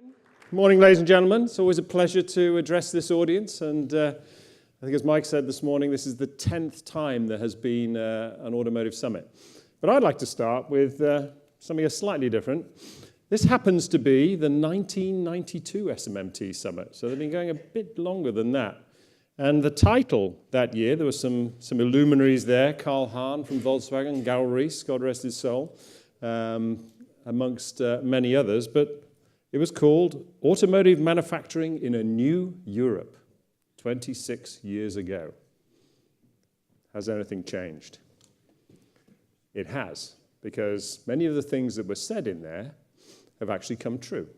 Good morning, ladies and gentlemen. It's always a pleasure to address this audience, and I think as Mike said this morning, this is the 10th time there has been an automotive summit. But I'd like to start with something slightly different. This happens to be the 1992 SMMT Summit, so they've been going a bit longer than that. And the title that year, there were some illuminaries there, Carl Hahn from Volkswagen, Gary Rees, God rest his soul, amongst many others, but it was called Automotive Manufacturing in a New Europe, 26 years ago. Has anything changed? It has, because many of the things that were said in there have actually come true.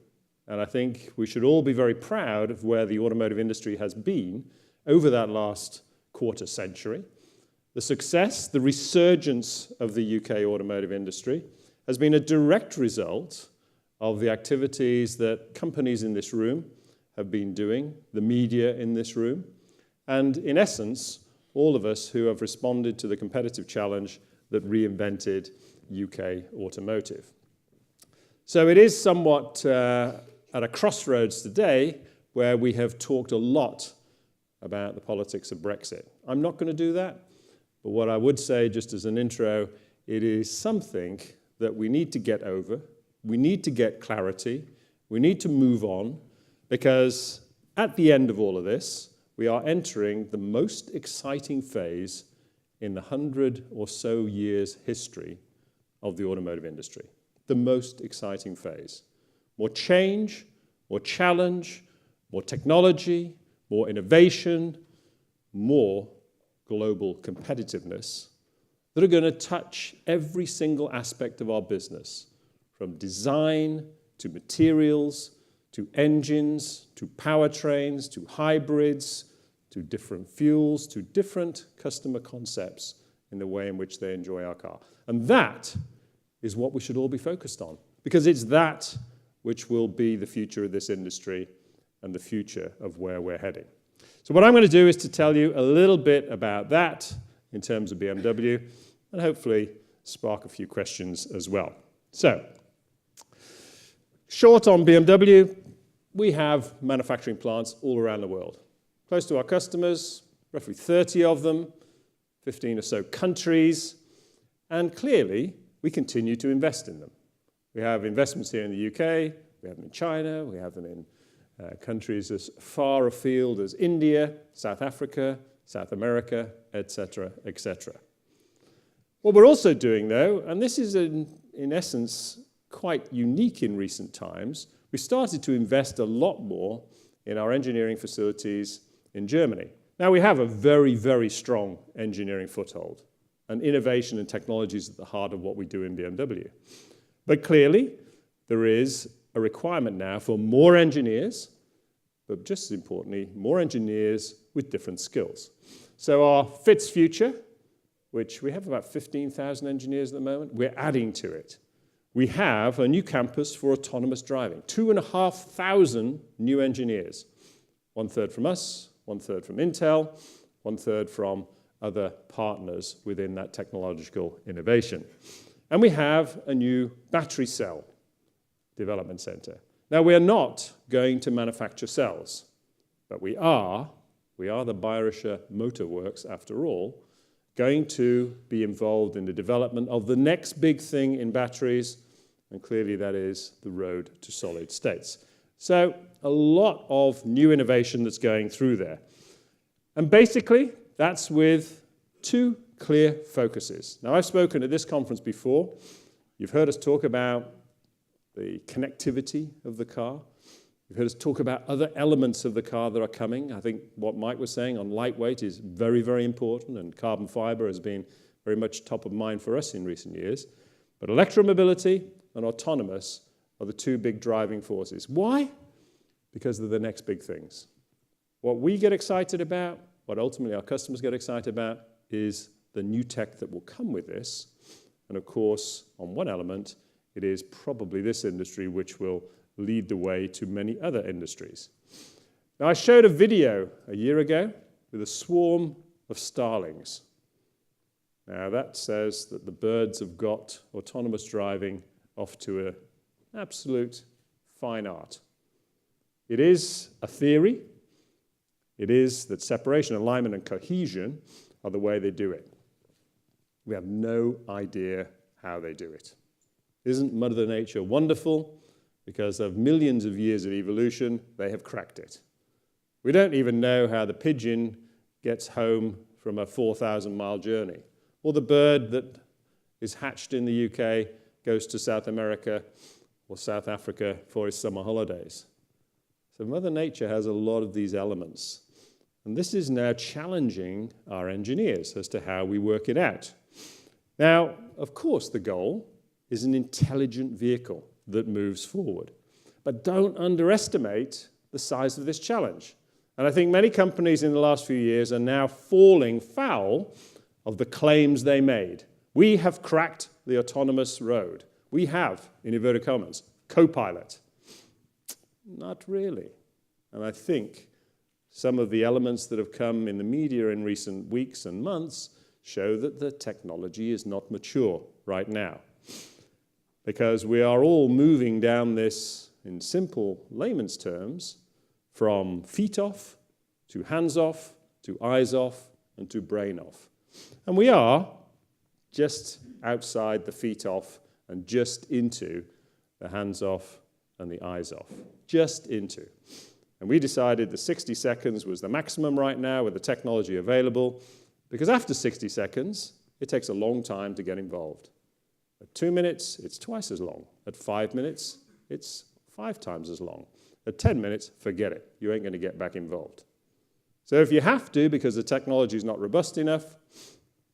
And I think we should all be very proud of where the automotive industry has been over that last quarter century. The success, the resurgence of the UK automotive industry has been a direct result of the activities that companies in this room have been doing, the media in this room, and in essence, all of us who have responded to the competitive challenge that reinvented UK automotive. So it is somewhat at a crossroads today where we have talked a lot about the politics of Brexit. I'm not going to do that, but what I would say just as an intro, it is something that we need to get over. We need to get clarity. We need to move on, because at the end of all of this, we are entering the most exciting phase in the 100 or so years history of the automotive industry. The most exciting phase. More change, more challenge, more technology, more innovation, more global competitiveness that are going to touch every single aspect of our business, from design to materials, to engines, to powertrains, to hybrids, to different fuels, to different customer concepts in the way in which they enjoy our car. And that is what we should all be focused on, because it's that which will be the future of this industry and the future of where we're heading. So what I'm going to do is to tell you a little bit about that in terms of BMW, and hopefully spark a few questions as well. So, short on BMW, we have manufacturing plants all around the world. Close to our customers, roughly 30 of them, 15 or so countries, and clearly we continue to invest in them. We have investments here in the UK, we have them in China, we have them in countries as far afield as India, South Africa, South America, etc., etc. What we're also doing, though, and this is in essence quite unique in recent times, we started to invest a lot more in our engineering facilities in Germany. Now, we have a very, very strong engineering foothold, and innovation and technology is at the heart of what we do in BMW. But clearly, there is a requirement now for more engineers, but just as importantly, more engineers with different skills. So our FITS future, which we have about 15,000 engineers at the moment, we're adding to it. We have a new campus for autonomous driving, 2,500 new engineers, 1/3 from us, 1/3 from Intel, 1/3 from other partners within that technological innovation. And we have a new battery cell development center. Now, we are not going to manufacture cells, but we are the Bayerischer Motor Works, after all, going to be involved in the development of the next big thing in batteries, and clearly that is the road to solid states. So a lot of new innovation that's going through there. And basically, that's with two clear focuses. Now, I've spoken at this conference before. You've heard us talk about the connectivity of the car. You've heard us talk about other elements of the car that are coming. I think what Mike was saying on lightweight is very, very important, and carbon fiber has been very much top of mind for us in recent years. But electromobility and autonomous are the two big driving forces. Why? Because they're the next big things. What we get excited about, what ultimately our customers get excited about, is the new tech that will come with this. And of course, on one element, it is probably this industry which will lead the way to many other industries. Now, I showed a video a year ago with a swarm of starlings. Now, that says that the birds have got autonomous driving off to an absolute fine art. It is a theory. It is that separation, alignment, and cohesion are the way they do it. We have no idea how they do it. Isn't Mother Nature wonderful? Because of millions of years of evolution, they have cracked it. We don't even know how the pigeon gets home from a 4,000-mile journey, or the bird that is hatched in the UK goes to South America or South Africa for his summer holidays. So Mother Nature has a lot of these elements. And this is now challenging our engineers as to how we work it out. Now, of course, the goal is an intelligent vehicle that moves forward. But don't underestimate the size of this challenge. And I think many companies in the last few years are now falling foul of the claims they made. We have cracked the autonomous road. We have, in inverted commas, co-pilot. Not really. And I think some of the elements that have come in the media in recent weeks and months show that the technology is not mature right now. Because we are all moving down this, in simple layman's terms, from feet off, to hands off, to eyes off, and to brain off. And we are just outside the feet off and just into the hands off and the eyes off. Just into. And we decided that 60 seconds was the maximum right now with the technology available, because after 60 seconds, it takes a long time to get involved. At 2 minutes, it's twice as long. At 5 minutes, it's 5 times as long. At 10 minutes, forget it. You ain't going to get back involved. So if you have to, because the technology is not robust enough,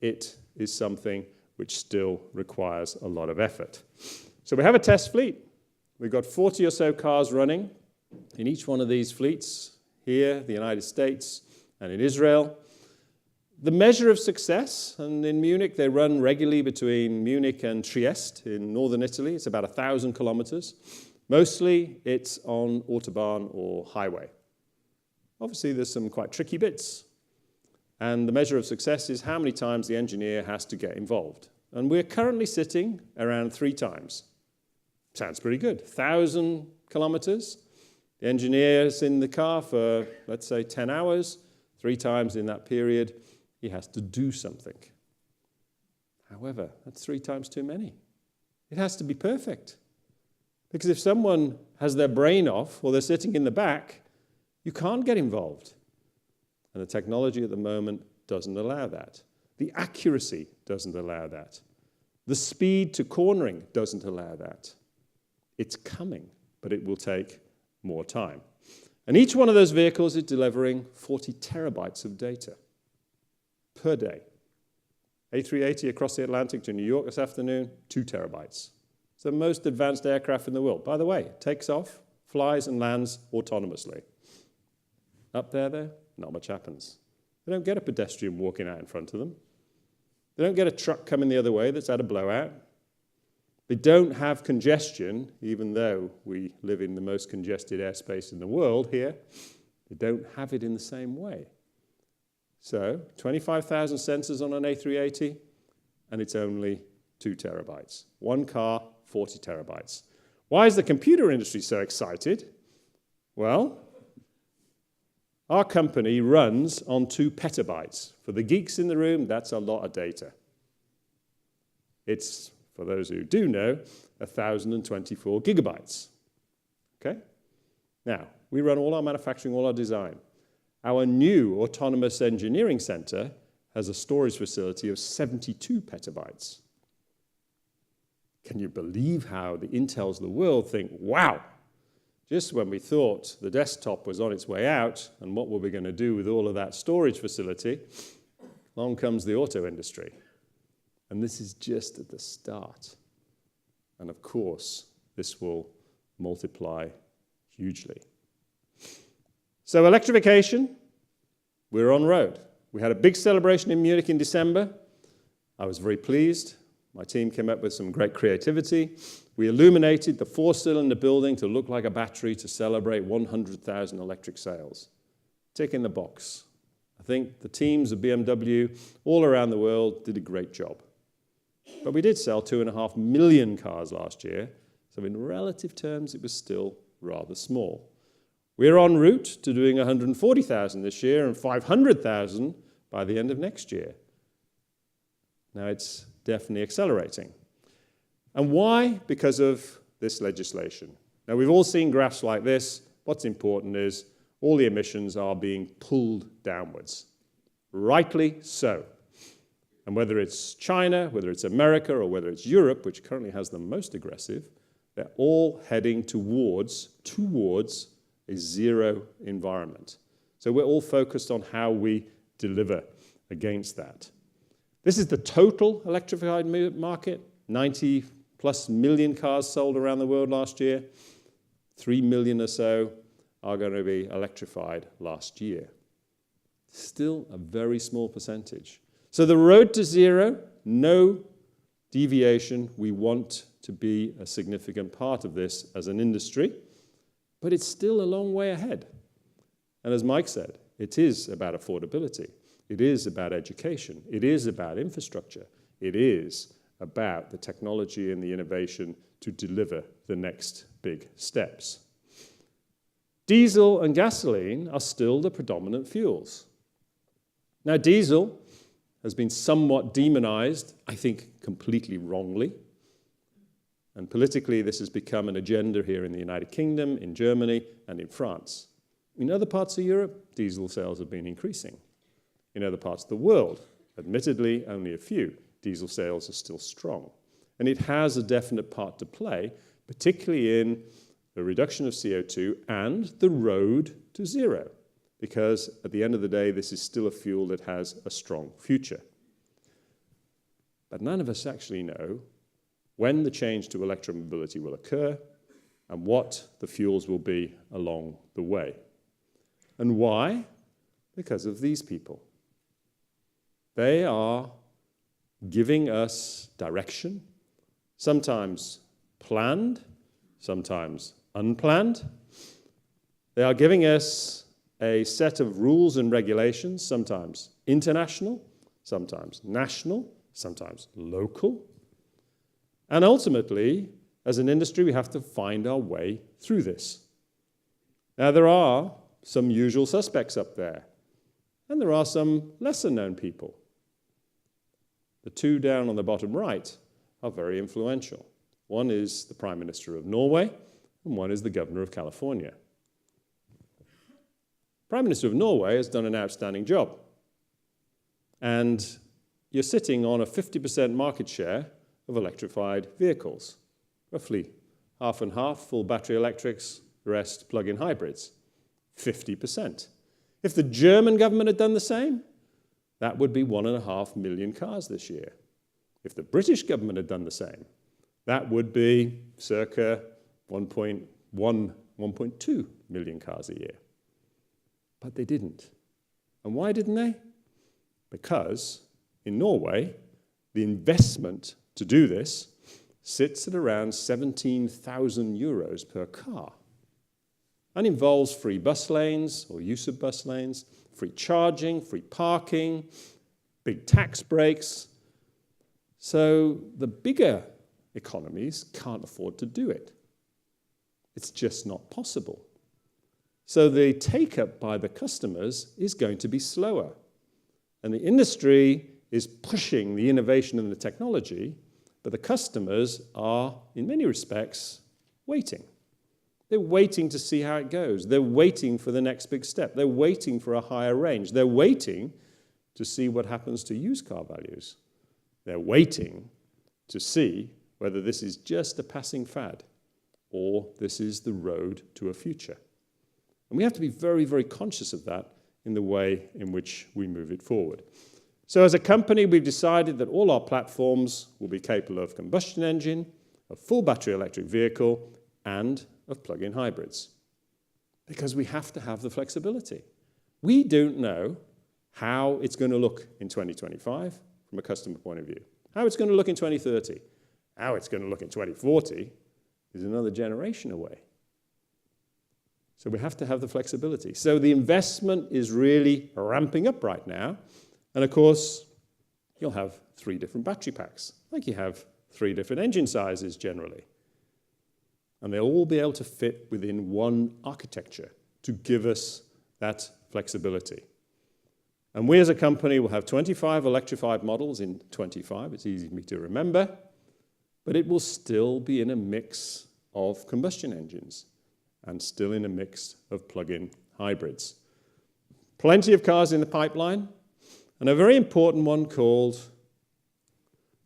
it is something which still requires a lot of effort. So we have a test fleet. We've got 40 or so cars running in each one of these fleets, here, the United States, and in Israel. The measure of success, and in Munich, they run regularly between Munich and Trieste in northern Italy. It's about 1,000 kilometers. Mostly, it's on Autobahn or highway. Obviously, there's some quite tricky bits. And the measure of success is how many times the engineer has to get involved. And we're currently sitting around 3 times. Sounds pretty good. 1,000 kilometers. The engineer's in the car for, let's say, 10 hours. 3 times in that period, he has to do something. However, that's 3 times too many. It has to be perfect. Because if someone has their brain off or they're sitting in the back, you can't get involved. And the technology at the moment doesn't allow that. The accuracy doesn't allow that. The speed to cornering doesn't allow that. It's coming, but it will take more time. And each one of those vehicles is delivering 40 terabytes of data per day. A380 across the Atlantic to New York this afternoon, 2 terabytes. It's the most advanced aircraft in the world. By the way, it takes off, flies, and lands autonomously. Up there, not much happens. They don't get a pedestrian walking out in front of them. They don't get a truck coming the other way that's had a blowout. They don't have congestion, even though we live in the most congested airspace in the world here. They don't have it in the same way. So, 25,000 sensors on an A380, and it's only 2 terabytes. One car, 40 terabytes. Why is the computer industry so excited? Well, our company runs on 2 petabytes. For the geeks in the room, that's a lot of data. It's, for those who do know, 1,024 gigabytes. Okay? Now, we run all our manufacturing, all our design. Our new autonomous engineering center has a storage facility of 72 petabytes. Can you believe how the Intels of the world think, wow, just when we thought the desktop was on its way out and what were we going to do with all of that storage facility, along comes the auto industry. And this is just at the start. And of course, this will multiply hugely. So electrification, we're on road. We had a big celebration in Munich in December. I was very pleased. My team came up with some great creativity. We illuminated the 4-cylinder building to look like a battery to celebrate 100,000 electric sales. Tick in the box. I think the teams of BMW all around the world did a great job. But we did sell 2.5 million cars last year, so in relative terms, it was still rather small. We're en route to doing 140,000 this year and 500,000 by the end of next year. Now it's definitely accelerating. And why? Because of this legislation. Now we've all seen graphs like this. What's important is all the emissions are being pulled downwards. Rightly so. And whether it's China, whether it's America, or whether it's Europe, which currently has the most aggressive, they're all heading towards a zero environment. So we're all focused on how we deliver against that. This is the total electrified market, 90 plus million cars sold around the world last year. 3 million or so are going to be electrified last year. Still a very small percentage. So the road to zero, no deviation. We want to be a significant part of this as an industry, but it's still a long way ahead. And as Mike said, it is about affordability. It is about education. It is about infrastructure. It is about the technology and the innovation to deliver the next big steps. Diesel and gasoline are still the predominant fuels. Now, diesel has been somewhat demonized, I think completely wrongly. And politically, this has become an agenda here in the United Kingdom, in Germany, and in France. In other parts of Europe, diesel sales have been increasing. In other parts of the world, admittedly, only a few, diesel sales are still strong. And it has a definite part to play, particularly in the reduction of CO2 and the road to zero. Because at the end of the day, this is still a fuel that has a strong future. But none of us actually know when the change to electromobility will occur and what the fuels will be along the way. And why? Because of these people. They are giving us direction, sometimes planned, sometimes unplanned. They are giving us a set of rules and regulations, sometimes international, sometimes national, sometimes local. And ultimately, as an industry, we have to find our way through this. Now, there are some usual suspects up there, and there are some lesser-known people. The two down on the bottom right are very influential. One is the Prime Minister of Norway, and one is the Governor of California. Prime Minister of Norway has done an outstanding job. And you're sitting on a 50% market share of electrified vehicles, roughly half and half, full battery electrics, the rest plug-in hybrids, 50%. If the German government had done the same, that would be 1.5 million cars this year. If the British government had done the same, that would be circa 1.1, 1.2 million cars a year. But they didn't. And why didn't they? Because in Norway, the investment to do this sits at around 17,000 euros per car and involves free bus lanes or use of bus lanes, free charging, free parking, big tax breaks. So the bigger economies can't afford to do it. It's just not possible. So the take-up by the customers is going to be slower. And the industry is pushing the innovation and the technology, but the customers are, in many respects, waiting. They're waiting to see how it goes. They're waiting for the next big step. They're waiting for a higher range. They're waiting to see what happens to used car values. They're waiting to see whether this is just a passing fad or this is the road to a future. And we have to be very, very conscious of that in the way in which we move it forward. So as a company, we've decided that all our platforms will be capable of combustion engine, a full battery electric vehicle, and of plug-in hybrids. Because we have to have the flexibility. We don't know how it's going to look in 2025 from a customer point of view, how it's going to look in 2030, how it's going to look in 2040 is another generation away. So we have to have the flexibility. So the investment is really ramping up right now. And of course, you'll have 3 different battery packs, like you have 3 different engine sizes generally. And they'll all be able to fit within one architecture, to give us that flexibility. And we as a company will have 25 electrified models in 25. It's easy for me to remember. But it will still be in a mix of combustion engines and still in a mix of plug-in hybrids. Plenty of cars in the pipeline, and a very important one called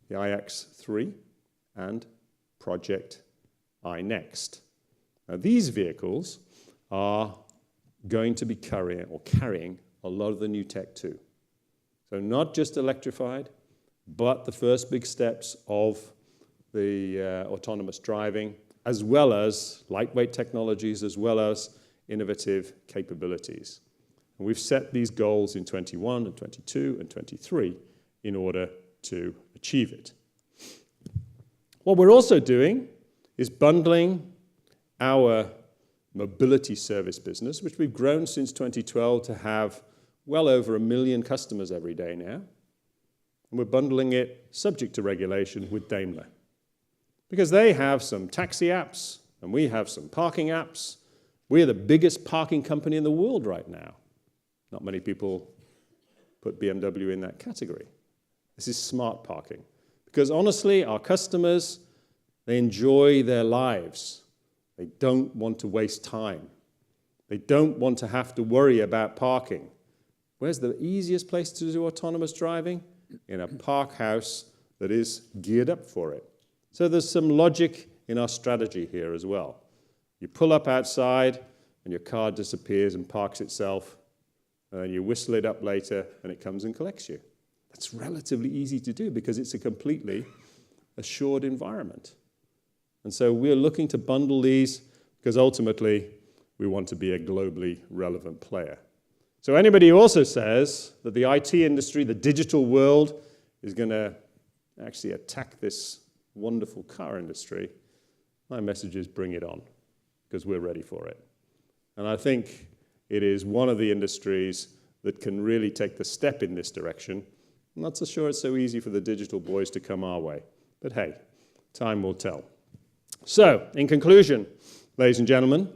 the iX3 and Project iNext. Now, these vehicles are going to be carrying a lot of the new tech too. So not just electrified, but the first big steps of the autonomous driving, as well as lightweight technologies, as well as innovative capabilities. And we've set these goals in 21 and 22 and 23 in order to achieve it. What we're also doing is bundling our mobility service business, which we've grown since 2012 to have well over 1 million customers every day now. And we're bundling it, subject to regulation, with Daimler. Because they have some taxi apps, and we have some parking apps. We're the biggest parking company in the world right now. Not many people put BMW in that category. This is smart parking. Because honestly, our customers, they enjoy their lives. They don't want to waste time. They don't want to have to worry about parking. Where's the easiest place to do autonomous driving? In a park house that is geared up for it. So there's some logic in our strategy here as well. You pull up outside and your car disappears and parks itself, and then you whistle it up later and it comes and collects you. That's relatively easy to do because it's a completely assured environment. And so we're looking to bundle these because ultimately we want to be a globally relevant player. So anybody who also says that the IT industry, the digital world, is going to actually attack this wonderful car industry, my message is bring it on, because we're ready for it. And I think it is one of the industries that can really take the step in this direction. I'm not so sure it's so easy for the digital boys to come our way. But hey, time will tell. So, in conclusion, ladies and gentlemen,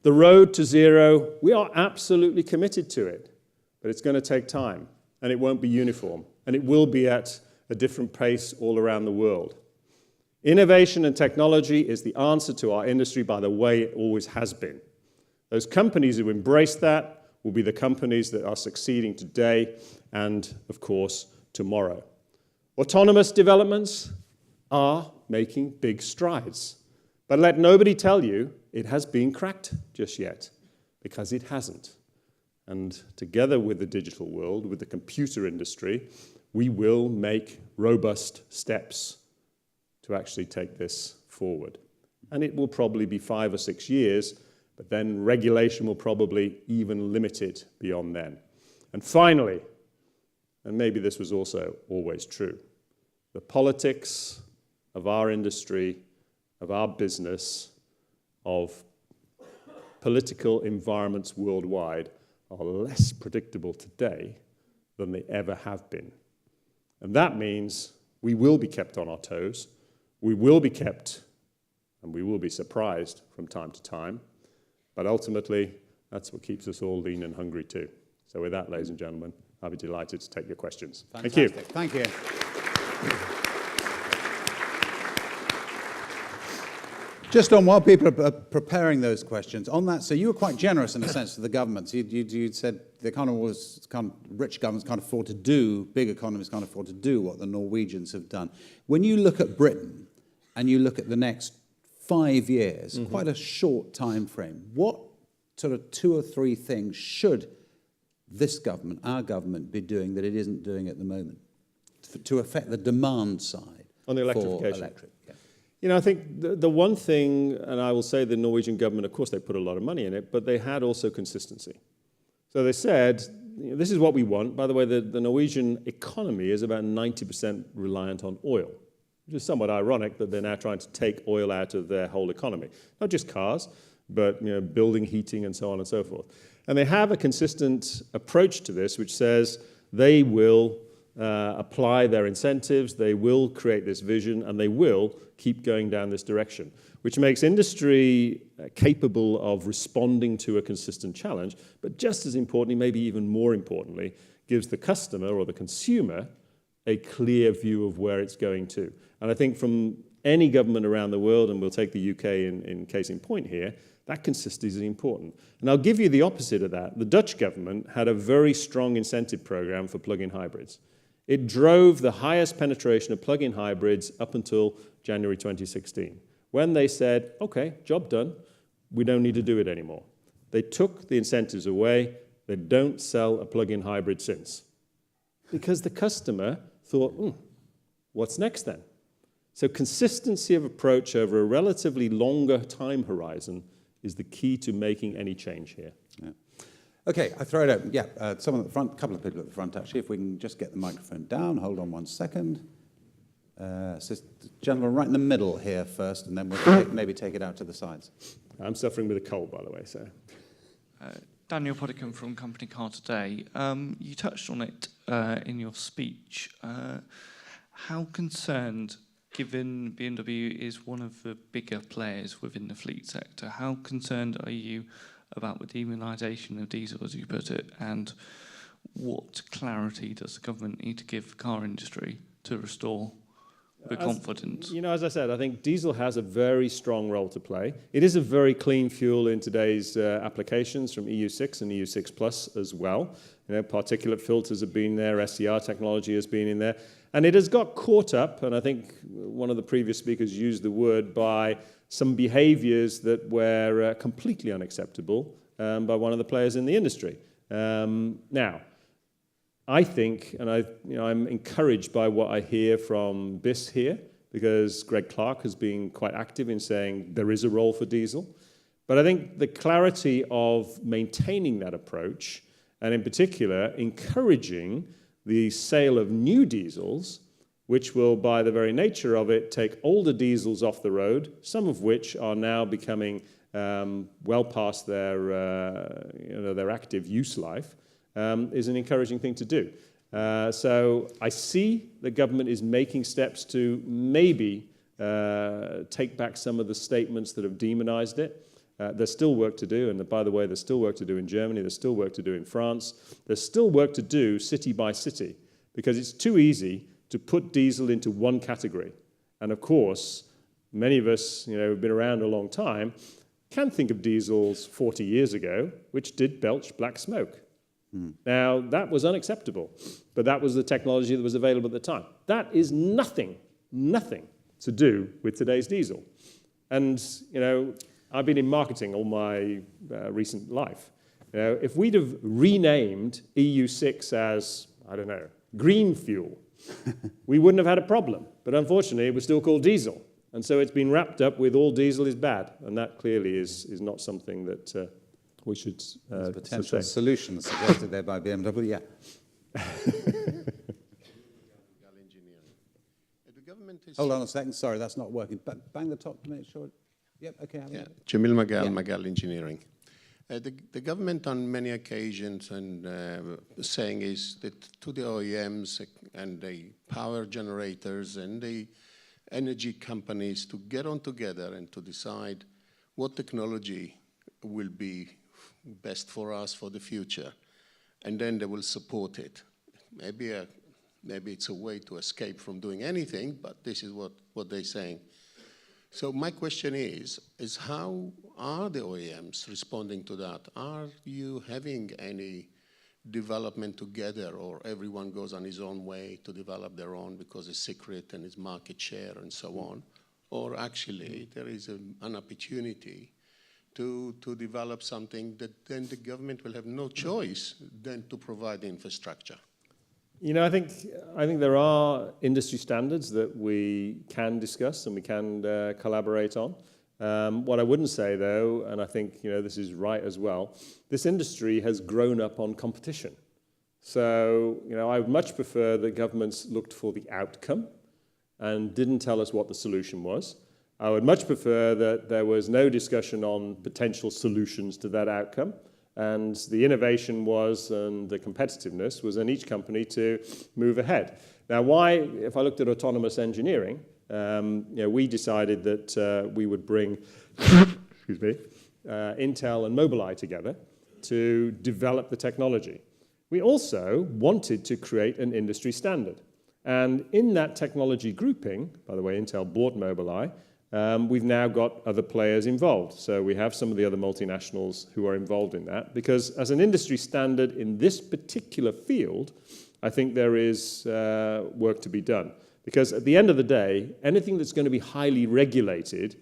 the road to zero, we are absolutely committed to it. But it's going to take time, and it won't be uniform, and it will be at a different pace all around the world. Innovation and technology is the answer to our industry by the way it always has been. Those companies who embrace that will be the companies that are succeeding today and, of course, tomorrow. Autonomous developments are making big strides. But let nobody tell you it has been cracked just yet, because it hasn't. And together with the digital world, with the computer industry, we will make robust steps to actually take this forward. And it will probably be 5 or 6 years, but then regulation will probably even limit it beyond then. And finally, and maybe this was also always true, the politics of our industry, of our business, of political environments worldwide are less predictable today than they ever have been. And that means we will be kept on our toes. We will be kept, and we will be surprised from time to time. But ultimately, that's what keeps us all lean and hungry too. So with that, ladies and gentlemen, I'll be delighted to take your questions. Fantastic. Thank you. Thank you. Just on while people are preparing those questions, on that, so you were quite generous in a sense to the governments. You said the economy was rich governments can't afford to do, big economies can't afford to do what the Norwegians have done. When you look at Britain and you look at the next 5 years, quite a short time frame, what sort of 2 or 3 things should this government, our government, be doing that it isn't doing at the moment to affect the demand side on the electrification? For electric? Yeah. You know, I think the one thing, and I will say the Norwegian government, of course, they put a lot of money in it, but they had also consistency. So they said, this is what we want. By the way, the Norwegian economy is about 90% reliant on oil, which is somewhat ironic that they're now trying to take oil out of their whole economy. Not just cars, but building, heating, and so on and so forth. And they have a consistent approach to this, which says they will apply their incentives, they will create this vision, and they will keep going down this direction, which makes industry capable of responding to a consistent challenge, but just as importantly, maybe even more importantly, gives the customer or the consumer a clear view of where it's going to. And I think from any government around the world, and we'll take the UK in case in point here, that consistency is important. And I'll give you the opposite of that. The Dutch government had a very strong incentive program for plug-in hybrids. It drove the highest penetration of plug-in hybrids up until January 2016, when they said, okay, job done, we don't need to do it anymore. They took the incentives away. They don't sell a plug-in hybrid since. Because the customer thought, what's next then? So consistency of approach over a relatively longer time horizon is the key to making any change here. Yeah. Okay, I throw it open. Yeah, someone at the front, a couple of people at the front actually, if we can just get the microphone down. Hold on 1 second. So the gentleman right in the middle here first, and then we'll maybe take it out to the sides. I'm suffering with a cold, by the way, so. Daniel Podicum from Company Car Today. You touched on it in your speech. How concerned, given BMW is one of the bigger players within the fleet sector, how concerned are you about the demonisation of diesel, as you put it, and what clarity does the government need to give the car industry to restore the confidence? You know, as I said, I think diesel has a very strong role to play. It is a very clean fuel in today's applications from EU6 and EU6 Plus as well. You know, particulate filters have been there, SCR technology has been in there. And it has got caught up, and I think one of the previous speakers used the word, by some behaviors that were completely unacceptable by one of the players in the industry. Now, I think, and I'm encouraged by what I hear from BIS here, because Greg Clark has been quite active in saying there is a role for diesel. But I think the clarity of maintaining that approach, and in particular, encouraging the sale of new diesels, which will, by the very nature of it, take older diesels off the road, some of which are now becoming well past their active use life, is an encouraging thing to do. So I see the government is making steps to maybe take back some of the statements that have demonized it. There's still work to do, and by the way, there's still work to do in Germany, there's still work to do in France, there's still work to do city by city, because it's too easy to put diesel into one category. And of course, many of us who've been around a long time can think of diesels 40 years ago, which did belch black smoke. Now, that was unacceptable, but that was the technology that was available at the time. That is nothing to do with today's diesel. And, I've been in marketing all my recent life. If we'd have renamed EU6 as, I don't know, green fuel, we wouldn't have had a problem. But unfortunately, it was still called diesel. And so it's been wrapped up with all diesel is bad. And that clearly is not something that we should potential solution suggested there by BMW, yeah. Hold on a second, sorry, that's not working. Bang the top to make sure. Yep, okay. Jamil Magal, Magal Engineering. The government on many occasions and saying is that to the OEMs and the power generators and the energy companies to get on together and to decide what technology will be best for us for the future, and then they will support it. Maybe it's a way to escape from doing anything, but this is what they're saying. So my question is how are the OEMs responding to that? Are you having any development together, or everyone goes on his own way to develop their own because it's secret and it's market share and so on? Or actually there is an opportunity to develop something that then the government will have no choice than to provide the infrastructure? I think there are industry standards that we can discuss and we can collaborate on. What I wouldn't say, though, and I think this is right as well, this industry has grown up on competition. So I would much prefer that governments looked for the outcome and didn't tell us what the solution was. I would much prefer that there was no discussion on potential solutions to that outcome. And the innovation was, and the competitiveness was on each company to move ahead. Now, why, if I looked at autonomous engineering, we decided that we would bring Intel and Mobileye together to develop the technology. We also wanted to create an industry standard. And in that technology grouping, by the way, Intel bought Mobileye, we've now got other players involved. So we have some of the other multinationals who are involved in that, because as an industry standard in this particular field, I think there is work to be done. Because at the end of the day, anything that's going to be highly regulated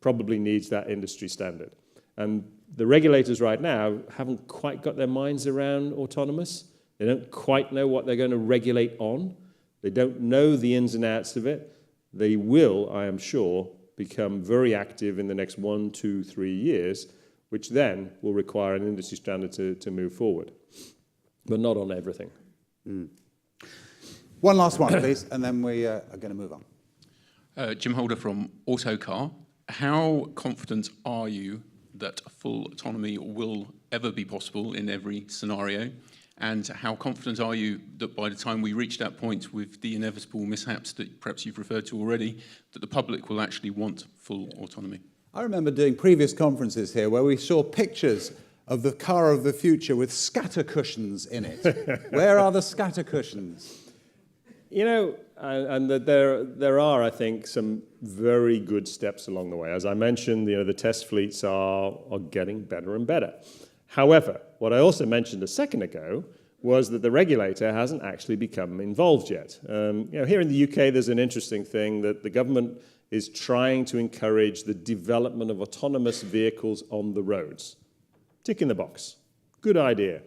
probably needs that industry standard. And the regulators right now haven't quite got their minds around autonomous. They don't quite know what they're going to regulate on. They don't know the ins and outs of it. They will, I am sure, become very active in the next 1, 2, 3 years, which then will require an industry standard to move forward, but not on everything. One last one, please, and then we are going to move on. Jim Holder from Autocar. How confident are you that full autonomy will ever be possible in every scenario? And how confident are you that by the time we reach that point with the inevitable mishaps that perhaps you've referred to already, that the public will actually want full autonomy? I remember doing previous conferences here where we saw pictures of the car of the future with scatter cushions in it. Where are the scatter cushions? And that there are, I think, some very good steps along the way. As I mentioned, the test fleets are getting better and better. However, what I also mentioned a second ago was that the regulator hasn't actually become involved yet. Here in the UK, there's an interesting thing that the government is trying to encourage the development of autonomous vehicles on the roads. Tick in the box. Good idea.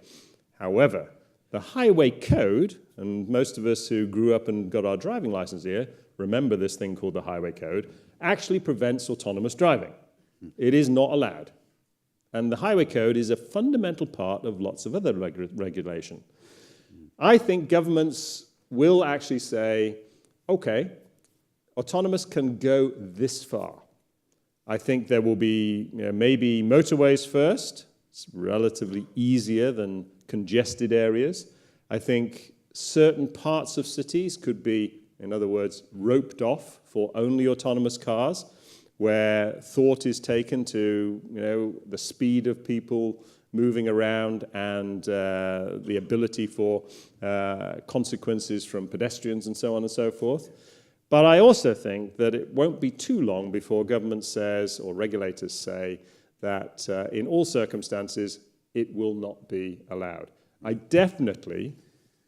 However, the highway code, and most of us who grew up and got our driving license here remember this thing called the highway code, actually prevents autonomous driving. It is not allowed. And the highway code is a fundamental part of lots of other regulation. I think governments will actually say, okay, autonomous can go this far. I think there will be maybe motorways first. It's relatively easier than congested areas. I think certain parts of cities could be, in other words, roped off for only autonomous cars, where thought is taken to the speed of people moving around and the ability for consequences from pedestrians and so on and so forth. But I also think that it won't be too long before government says, or regulators say, that in all circumstances it will not be allowed. I definitely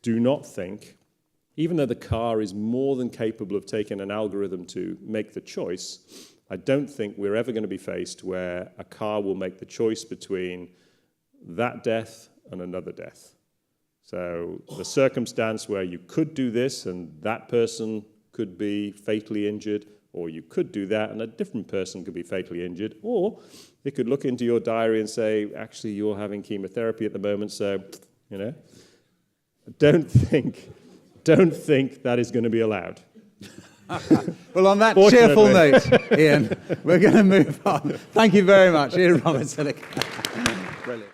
do not think, even though the car is more than capable of taking an algorithm to make the choice, I don't think we're ever going to be faced where a car will make the choice between that death and another death. So the circumstance where you could do this and that person could be fatally injured, or you could do that and a different person could be fatally injured, or it could look into your diary and say, actually, you're having chemotherapy at the moment, so, don't think that is going to be allowed. Well, on that cheerful note, Ian, we're going to move on. Thank you very much, Ian Robertson. Brilliant.